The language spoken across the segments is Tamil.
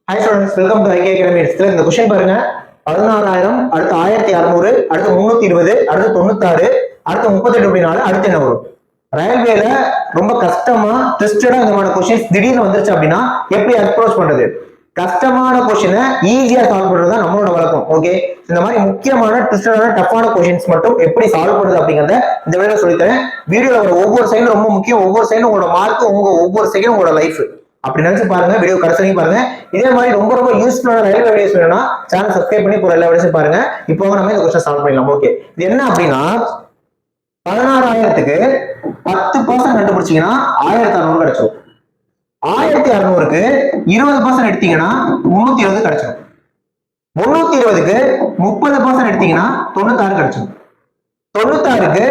Hi students, welcome to IK academy. இந்த கொஸ்டின் பாருங்க. 16,000 அடுத்து 1600 அடுத்து 320 அடுத்து 96 அடுத்து 38.4 அடுத்து என்ன வரும்? ரயில்வேல ரொம்ப கஷ்டமா ட்விஸ்டடா இந்த மாதிரி கொஸ்டின்ஸ் திடீர்னு வந்துருச்சு அப்படின்னா எப்படி அப்ரோச் பண்றது? கஷ்டமான கொஸ்டினை ஈஸியா சால்வ் பண்றது தான் நம்மளோட வழக்கம். ஓகே, இந்த மாதிரி முக்கியமான ட்விஸ்டடான டஃப்பான கொஸ்டின்ஸ் மட்டும் எப்படி சால்வ் பண்றது அப்படிங்கறத இந்த வீடியோல சொல்லித்தரேன். வீடியோல வர ஒவ்வொரு சைடும் ரொம்ப முக்கியம். ஒவ்வொரு சைடும் உங்களோட மார்க், உங்க ஒவ்வொரு செகண்டும் உங்களோட லைஃப் அப்படி நினைச்சு பாருங்க. வீடியோ கடைசி பாருங்க. இதே மாதிரி ரொம்ப ரொம்ப யூஸ்ஃபுல்லான ரயில்வே வீடியோஸ் வேணும்னா சேனல் சப்ஸ்கிரைப் பண்ணி போற எல்லா வீடியோஸும் பாருங்க. இப்போ நம்ம இந்த கொஸ்டின் சால்வ் பண்ணலாம். ஓகே, இது என்ன அப்படின்னா 16,000க்கு 10% கண்டுபிடிச்சீங்கன்னா 1600 கிடைச்சிடும். 1600க்கு 20% எடுத்தீங்கன்னா 320 கிடைச்சிடும். 320க்கு 30% எடுத்தீங்கன்னா 96 கிடைச்சிடும். 96க்கு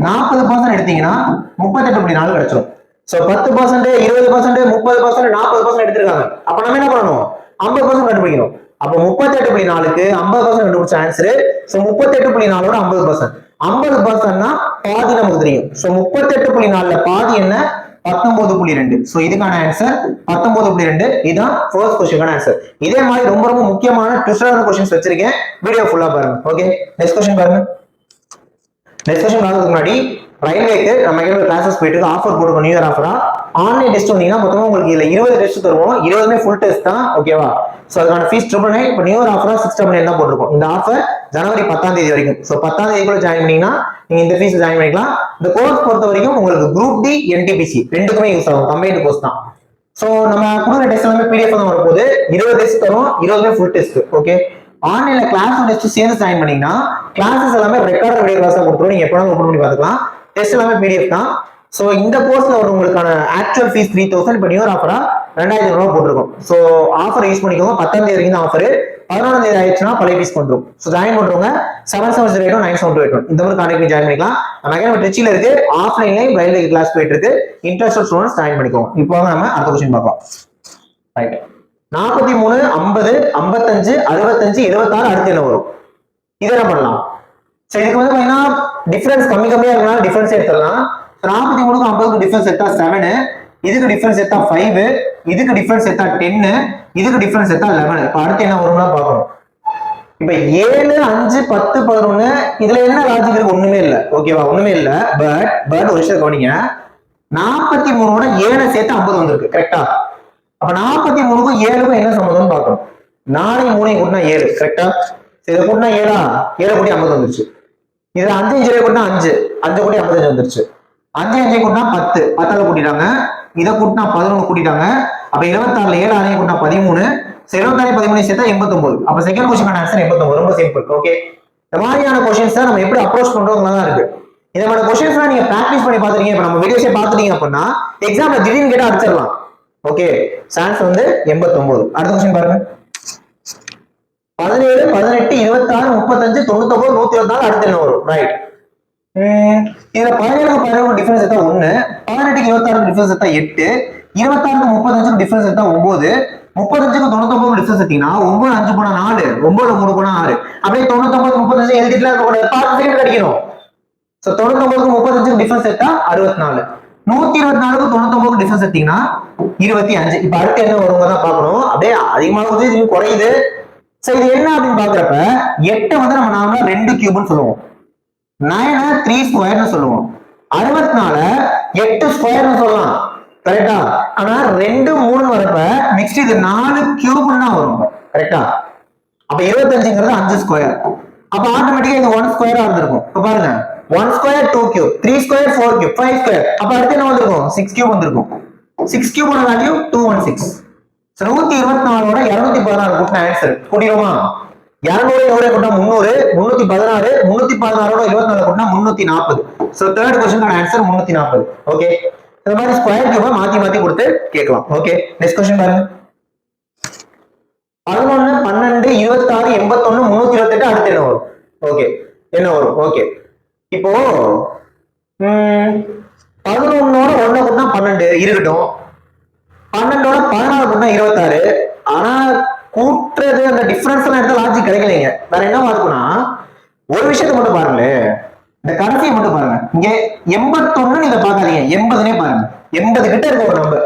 40% எடுத்தீங்கன்னா 38.4 கிடைச்சிடும். சோ 10%, 20%, 30%, 40% எடுத்திருக்காங்க. அப்ப நம்ம என்ன பண்ணணும்? 50% கண்டுபிடிக்கணும். அப்ப 38.4க்கு 50% கண்டுபிடிச்ச ஆன்சர். சோ 38.4ஓட 50%. 50%னா பாதி நமக்கு தெரியும். சோ 38.4ல பாதி என்ன? 19.2. சோ இதுக்கான ஆன்சர் 19.2. இதுதான் ஃபர்ஸ்ட் क्वेश्चनக்கான ஆன்சர். இதே மாதிரி ரொம்ப ரொம்ப முக்கியமான ட்விஸ்டடான क्वेश्चंस வச்சிருக்கேன். வீடியோ ஃபுல்லா பாருங்க. ஓகே, நெக்ஸ்ட் क्वेश्चन பாருங்க. நெக்ஸ்ட் क्वेश्चन பார்க்கிறதுக்கு முன்னாடி ரயில்வேக்கு நம்ம எங்க கிளாसेस போயிட்டு ஆஃபர் போடுறோம். நியூ இயர் ஆஃபரா ஆன்லைன் டெஸ்ட் வந்தீங்கன்னா மொத்தமா உங்களுக்கு இதுல 20 டெஸ்ட் தருவோம். 20மே ஃபுல் டெஸ்ட் தான். ஓகேவா? சோ அதுக்கான ஃபீஸ் 999. இப்போ நியூ இயர் ஆஃபரா 699 தான் போட்டுருக்கோம். இந்த ஆஃபர் ஜனவரி 10ஆம் தேதி வரைக்கும். சோ 10ஆம் தேதிக்குள்ள ஜாயின் பண்ணீங்கன்னா நீங்க இந்த ஃபீஸ் ஜாயின் பண்ணிக்கலாம். இந்த கோர்ஸ் பொறுத்த வரைக்கும் உங்களுக்கு குரூப் டி, என்டிபிசி ரெண்டுக்குமே யூஸ் ஆகும். கம்பைன்ட் கோர்ஸ் தான். சோ நம்ம கொடுக்குற டெஸ்ட் எல்லாமே பிடிஎஃப் தான் வரப்போகுது. 20 டெஸ்ட் தரும். 20மே ஃபுல் டெஸ்ட். ஓகே, ஆன்லைன்ல கிளாஸ் டெஸ்ட் சேர்ந்து ஜாயின் பண்ணீங்கன்னா கிளாஸஸ் எல்லாமே ரெக்கார்டட் வீடியோ கிளாஸா கொடுத்துருவோம். நீங்க எப்போ ஓபன் பண்ணி பார்த்துக்கலாம். டெஸ்ட் எல்லாமே பிடிஎஃப் தான். சோ இந்த கோர்ஸ்ல வர உங்களுக்கான ஆக்சுவல் ஃபீஸ் 3000. இப்போ நியூ இயர் ஆஃபரா 2,500 ரூபாய் போட்டிருக்கோம். சோ ஆஃபர் யூஸ் பண்ணிக்கோங்க. 10ஆம் தேதி வரைக்கும் தான் ஆஃபர். 11ஆம் தேதி ஆயிடுச்சுன்னா பழைய ஃபீஸ் வந்துடும். சோ ஜாயின் பண்றவங்க 7708-9728 இந்த மாதிரி கான்டாக்ட் பண்ணி ஜாயின் பண்ணிக்கலாம். நம்ம ட்ரிச்சில இருக்கு. ஆஃப்லைன்லயும் ரயில்வே கிளாஸ் போயிட்டு இருக்கு. இன்ட்ரெஸ்டட் ஸ்டூடண்ட்ஸ் ஜாயின் பண்ணிக்கோங்க. இப்போ நம்ம அடுத்த क्वेश्चन பார்க்கலாம். ரைட், 43, 50, 55, 65, 26 அடுத்து என்ன வரும்? இதை என்ன பண்ணலாம்? சரி, இதுக்கு வந்து பாத்தீங்கன்னா டிஃபரன்ஸ் கம்மியா இருக்கனால டிஃபரன்ஸ் எடுத்துடலாம். 43க்கு 50க்கு டிஃபரன்ஸ் எடுத்தா 7, இதுக்கு டிஃபரன்ஸ் எடுத்தா 5, இதுக்கு டிஃபரன்ஸ் எடுத்தா 10, இதுக்கு டிஃபரன்ஸ் எடுத்தா 11. இப்ப அடுத்து என்ன வரும்னா பார்க்கணும். இப்ப 7, 5, 10, 11 இதுல என்ன லாஜிக் இருக்கு? ஒண்ணுமே இல்ல. ஓகேவா? ஒண்ணுமே இல்ல. பட் ஒரு விஷயம் கவனிங்க. 43ஓட 7 சேர்த்து 50 வந்திருக்கு. கரெக்டா? அப்ப 43க்கும் 7க்கும் என்ன சம்பந்தம்னு பார்க்கணும். 4 3 கூட்டினா 7. கரெக்டா? இதை கூட்டினா 7 கூட்டி 50 வந்துருச்சு. இதுல 5 5 கூட்டினா 5 கூட்டி 55 வந்துருச்சு. 5 5 கூட்டினா 10, 10 கூட்டிட்டாங்க. இதை கூட்டினா 11 கூட்டிட்டாங்க. அப்ப 26ல 7 6 கூட்டினா 13. 26 13 சேர்த்தா 89. அப்ப செகண்ட் क्वेश्चनக்கான ஆன்சர் 89. ரொம்ப சிம்பிள். ஓகே, இந்த மாதிரியான क्वेश्चंस நம்ம எப்படி அப்ரோச் பண்றோம்ல தான் இருக்கு. இந்த மாதிரி क्वेश्चंसலாம் நீங்க பிராக்டீஸ் பண்ணி பாத்துறீங்க. இப்ப நம்ம வீடியோஸே பாத்துட்டீங்க அப்படின்னா எக்ஸாம்ல திடீர்னு கேட்டா அடிச்சிடலாம். ஓகே, சான்ஸ் வந்து 89. அடுத்த क्वेश्चन பாருங்க. 17, 18, 26, 35, 99, 124 அடுத்து என்ன வரும்? ரைட், இதுல 17க்கு 17 டிஃபரன்ஸ் எடுத்தா 1, 18க்கு 26 டிஃபரன்ஸ் எடுத்தா 8, 26க்கு 35 டிஃபரன்ஸ் எடுத்தா 9, 35க்கு 99 டிஃபரன்ஸ் எடுத்தீங்கன்னா 9 5 போனா 4, 9 3 போனா 6. அப்படியே 99 35 எழுதிட்டுல பார்த்து செகண்ட் கிடைக்கணும். சோ 99க்கு 35 டிஃபரன்ஸ் எடுத்தா 64, 124க்கு 99 டிஃபரன்ஸ் எடுத்தீங்கன்னா 25. இப்ப அடுத்து என்ன வருங்க தான் பார்க்கணும். அப்படியே அதிகமாக இது குறையுது. சோ இது என்ன அப்படின்னு பாக்குறப்ப 8 வந்து நம்ம நார்மலா 2 கியூப்னு சொல்லுவோம். 9 3 ஸ்கொயர்னு சொல்லுவோம். 64 8 ஸ்கொயர்னு சொல்லலாம். கரெக்டா? ஆனா 2 3 வரப்ப நெக்ஸ்ட் இது 4 கியூப்னு தான் வரும். கரெக்டா? அப்ப 25ங்கிறது 5 ஸ்கொயர். அப்ப ஆட்டோமேட்டிக்கா இது 1 ஸ்கொயரா இருந்திருக்கும். இப்ப பாருங்க, 1 square 2 cube, 3 square 4 cube, 5 square. அப்ப அடுத்து என்ன வந்திருக்கும்? 6 கியூப் வந்திருக்கும். 6 கியூபோட வேல்யூ 216. 124ஓட 216 கூட்டின ஆன்சர் கூட்டிடுமா? 200 கூட்டினா 300, 316, 316ஓட 24 கூட்டினா 340. சோ தேர்ட் क्वेश्चनக்கான ஆன்சர் 340. ஓகே, இந்த மாதிரி ஸ்கொயர் கியூபை மாத்தி மாத்தி கொடுத்து கேட்கலாம். ஓகே, நெக்ஸ்ட் क्वेश्चन பாருங்க. 11, 12, 26, 81, 328 அடுத்து என்ன வரும்? ஓகே, என்ன வரும்? ஓகே, இப்போ 11ஓட 1 கூட்டினா 12 இருக்கட்டும். 12ஓட 16 கூட்டினா 26. ஆனா கூட்டுறது அந்த டிஃபரன்ஸ் எல்லாம் எடுத்த லாஜிக் கிடைக்கலைங்க. வேற என்ன இருக்குன்னா ஒரு விஷயத்த மட்டும் பாருங்களேன். இந்த கடைசியை மட்டும் பாருங்க. இங்க 81 இதை பார்க்காதீங்க. 80னே பாருங்க. 80 கிட்ட இருக்க ஒரு நம்பர்.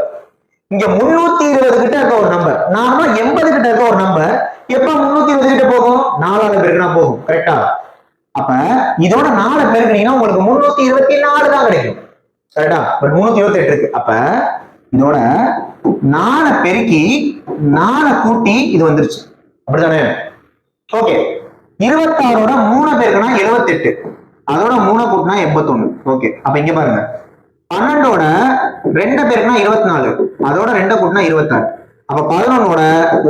இங்க 320 கிட்ட இருக்க ஒரு நம்பர், நார்மலா 80 கிட்ட இருக்க ஒரு நம்பர் எப்ப 320 கிட்ட போகும்? 4ஆல பெருக்கினா போகும். கரெக்டா? அப்ப இதோட 4 பெருக்கினீங்கன்னா உங்களுக்கு 324 தான் கிடைக்கும். கரெக்டா? பட் 328 இருக்கு. அப்ப இதோட 4 பெருக்கி 4 கூட்டி இது வந்துருச்சு. அப்படிதானே? ஓகே. 26ஓட 3 பெருக்கினா 78, அதோட 3 கூட்டினா 81. ஓகே. அப்ப இங்க பாருங்க, 12ஓட 2 பெருக்கினா 24, அதோட 2 கூட்டினா 26. அப்ப 11ஓட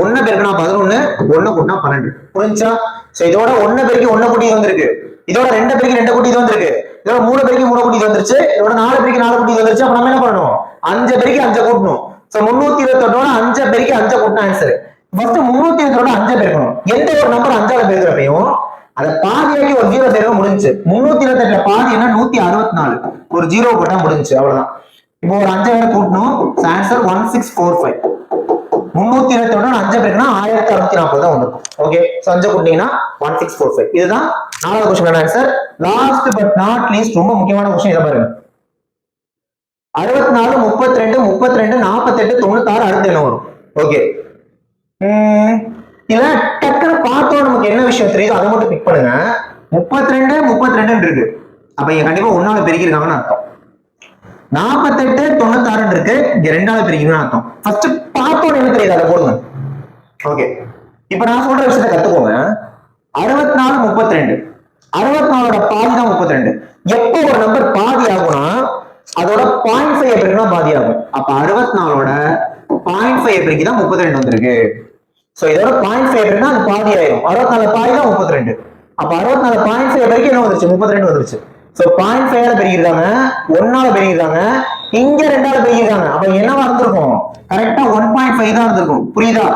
1 பெருக்கினா 11, 1 கூட்டினா 12. புரிஞ்சா? சோ இதோட 1 பெருக்கி 1 கூட்டி இது வந்திருக்கு, இதோட 2 பெருக்கி 2 கூட்டி இது வந்திருக்கு, இதோட 3 பெருக்கி 3 கூட்டி இது வந்துருச்சு, இதோட 4 பெருக்கி 4 கூட்டி இது வந்துருச்சு. அப்ப நம்ம என்ன பண்ணணும்? 5 பெருக்கி 5 கூட்டணும். சோ 328ஓட 5 பெருக்கி 5 கூட்டினா ஆன்சர். ஃபர்ஸ்ட் 328ஓட 5 பெருக்கணும். எந்த ஒரு நம்பர் 5ஆல பெருக்கிறப்பையும் அத பாதியாக்கி ஒரு 0 சேர்க்க முடிஞ்சு. 328ல பாதி என்ன? 164. ஒரு 0 போட்டா முடிஞ்சு. அவ்வளவுதான். இப்போ ஒரு 5 வேற கூட்டணும். ஆன்சர் 1645. 328ஓட 5 பெருக்கினா 1640 தான் வந்திருக்கும். ஓகே. சோ 5 கூட்டினீங்கன்னா 1645. இதுதான் 4வது question answer. Last but not least ரொம்ப முக்கியமான क्वेश्चन இத பாருங்க. 64 32 32 48 96 அடுத்து என்ன வரும்? ஓகே. இல்ல டக்குனு பார்த்தோம் நமக்கு என்ன விஷயம் தெரியுது அதை மட்டும் பிக் பண்ணுங்க. 32 32 இருக்கு. அப்ப இங்க கண்டிப்பா 1ஆல பெருக்கிருக்காங்கன்னு அர்த்தம். 48 96 இருக்கு, இங்க 2ஆல பெருக்கிருக்காங்கன்னு அர்த்தம். ஃபர்ஸ்ட் பார்த்தோம் என்ன தெரியுது அதை போடுங்க. ஓகே. இப்ப நான் சொல்ற விஷயத்தை கத்துக்கோங்க. 64 32, 64ஓட பாதி தான் 32. எப்போ ஒரு நம்பர் பாதி ஆகும்னா அதோட 0.5 பெருக்கினா பாதி ஆகும். அப்ப 64ஓட 0.5 பெருக்கி தான் 32 வந்திருக்கு. சோ இதோட 0.5 பெருக்கினா அது பாதி ஆயிரும். 64 பாதி தான் 32. அப்ப 64 0.5 பெருக்கி என்ன வந்துருச்சு? 32 வந்துருச்சு. சோ 0.5ஆல பெருக்கிருக்காங்க, 1ஆல பெருக்கிருக்காங்க, இங்க 2ஆல பெருக்கிருக்காங்க. அப்ப என்னவா இருந்திருக்கும்? கரெக்டா 1.5 தான் இருந்திருக்கும். புரியுதா?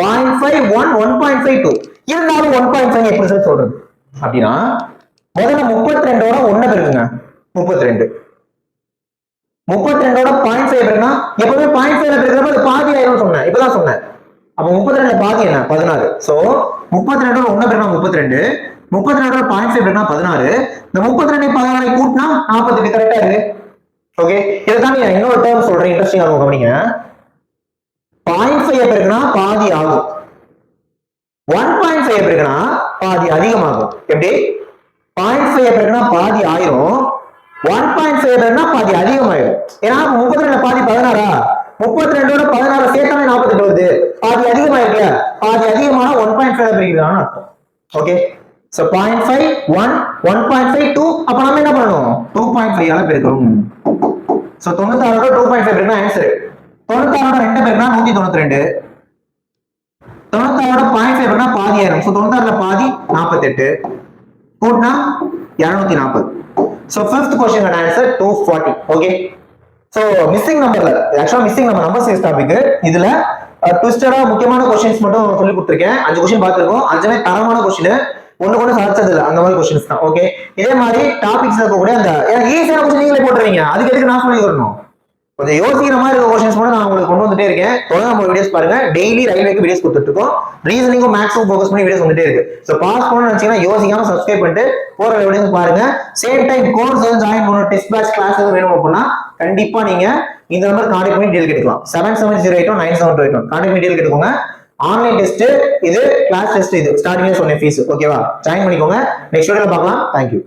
0.5 1 1.5 2 இருந்தாலும் 1.5 எப்படி சார் சொல்றது? அப்படின்னா முதல்ல 32ஓட 1 பெருக்குங்க. 32 32ஓட 0.5 பெருக்குனா எப்பவுமே 0.5ல பெருக்கிறப்ப அது பாதி ஆயிரும் சொன்னேன். இப்பதான் சொன்னேன். அப்ப 32ல பாதி என்ன? 16. சோ 32ஓட 1 பெருக்குனா 32, 32ஓட 0.5 பெருக்குனா 16. இந்த 32 16 கூட்டினா 48 கரெக்டா இருக்கு. ஓகே. இதுதான் நான் இன்னொரு டேர்ம் சொல்றேன், இன்ட்ரெஸ்டிங்கா இருக்கும் கவனிங்க. 0.5 பெருக்குனா பாதி ஆகும், 1.5 பெருக்குனா பாதி அதிகமாகும். எப்படி? 0.5 பெருக்குனா பாதி ஆயிரும், 1.5 பெருக்குனா பாதி அதிகமாயிரும். ஏன்னா 32ல பாதி 16ஆ, 32ஓட 16 சேர்த்தாலே 48 வருது. பாதி அதிகமாயிருக்குல, பாதி அதிகமான 1.5 பெருக்கிறான்னு அர்த்தம். ஓகே. சோ 0.5 1 1.5 2, அப்ப நாம என்ன பண்ணணும்? 2.5 ஆல பெருக்கணும். சோ 96ஓட 2.5 பெருக்கினா ஆன்சர். 96ஓட 2 பெருக்கினா 192, 96ஓட 0.5 பெருக்கினா பாதி ஆயிரும். சோ 96ல பாதி 48 கூட்டினா 240. So fifth question answer 240. Okay. So missing நம்பர்ல ஆக்சுவலா மிஸ்ஸிங் நம்பர் சீரிஸ் டாபிக். இதுல ட்விஸ்டடா முக்கியமான क्वेश्चंस மட்டும் சொல்லி கொடுத்திருக்கேன். 5 क्वेश्चन பார்த்திருக்கோம். 5மே தரமான क्वेश्चन, ஒண்ணு சாதிச்சது இல்ல, அந்த மாதிரி क्वेश्चंस தான். ஓகே. இதே மாதிரி டாபிக்ஸ் இருக்கக்கூடிய அந்த ஈஸியான क्वेश्चन நீங்களே போட்டுறீங்க, அதுக்கு எதுக்கு நான் சொல்லி தரணும்? கொஞ்சம் யோசிக்கிற மாதிரி இருக்க क्वेश्चंस மட்டும் நான் உங்களுக்கு கொண்டு வந்துட்டே இருக்கேன். தொடர்ந்து நம்ம வீடியோஸ் பாருங்க. டெய்லி ரயில்வேக்கு வீடியோஸ் கொடுத்துட்டு இருக்கோம். ரீசனிங்கும் மேக்ஸும் ஃபோக்கஸ் பண்ணி வீடியோஸ் வந்துட்டே இருக்கு. சோ பாஸ் பண்ணனும்னு நினைச்சீங்கன்னா யோசிக்காம சப்ஸ்கிரைப் பண்ணிட்டு போற வீடியோஸ் பாருங்க. சேம் டைம் கோர்ஸ் ஜாயின் பண்ணனும், டெஸ்ட் பேட்ச் கிளாஸ் வேணும் அப்படின்னா கண்டிப்பா நீங்க இந்த நம்பர் கான்டாக்ட் பண்ணி டீல் கேட்கலாம். 77089728 கான்டாக்ட் பண்ணி டீல் கேட்டுக்கோங்க. ஆன்லைன் டெஸ்ட் இது, கிளாஸ் டெஸ்ட் இது. ஸ்டார்டிங்ல சொன்ன ஃபீஸ். ஓகேவா? ஜாயின் பண்ணிக்கோங்க. நெக்ஸ்ட் வீடியோல பார்க்கலாம். Thank you.